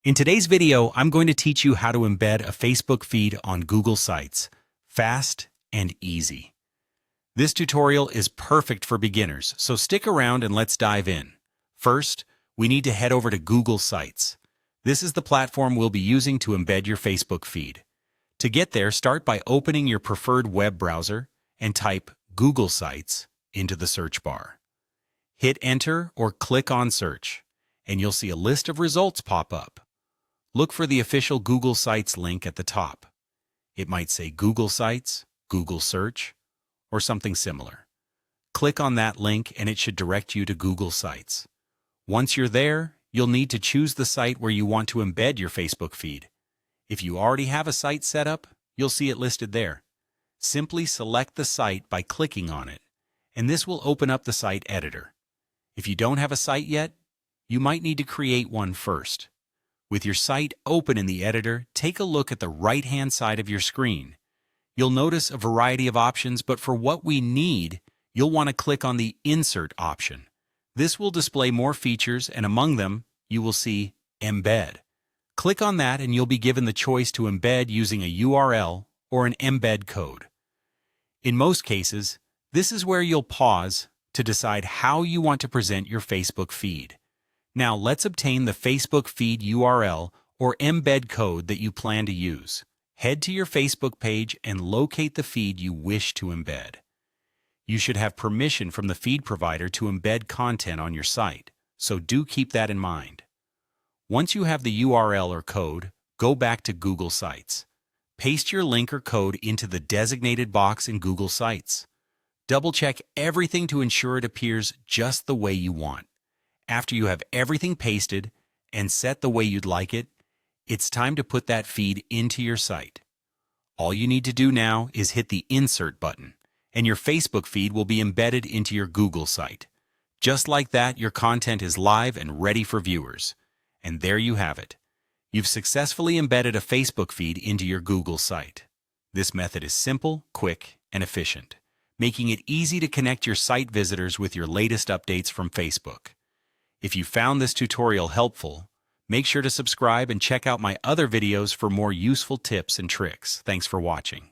In today's video, I'm going to teach you how to embed a Facebook feed on Google Sites, fast and easy. This tutorial is perfect for beginners, so stick around and let's dive in. First, we need to head over to Google Sites. This is the platform we'll be using to embed your Facebook feed. To get there, start by opening your preferred web browser and type Google Sites into the search bar. Hit Enter or click on Search, and you'll see a list of results pop up. Look for the official Google Sites link at the top. It might say Google Sites, Google Search, or something similar. Click on that link and it should direct you to Google Sites. Once you're there, you'll need to choose the site where you want to embed your Facebook feed. If you already have a site set up, you'll see it listed there. Simply select the site by clicking on it, and this will open up the site editor. If you don't have a site yet, you might need to create one first. With your site open in the editor, take a look at the right-hand side of your screen. You'll notice a variety of options, but for what we need, you'll want to click on the Insert option. This will display more features, and among them, you will see Embed. Click on that and you'll be given the choice to embed using a URL or an embed code. In most cases, this is where you'll pause to decide how you want to present your Facebook feed. Now let's obtain the Facebook feed URL or embed code that you plan to use. Head to your Facebook page and locate the feed you wish to embed. You should have permission from the feed provider to embed content on your site, so do keep that in mind. Once you have the URL or code, go back to Google Sites. Paste your link or code into the designated box in Google Sites. Double-check everything to ensure it appears just the way you want. After you have everything pasted and set the way you'd like it, it's time to put that feed into your site. All you need to do now is hit the Insert button, and your Facebook feed will be embedded into your Google site. Just like that, your content is live and ready for viewers. And there you have it. You've successfully embedded a Facebook feed into your Google site. This method is simple, quick, and efficient, making it easy to connect your site visitors with your latest updates from Facebook. If you found this tutorial helpful, make sure to subscribe and check out my other videos for more useful tips and tricks. Thanks for watching.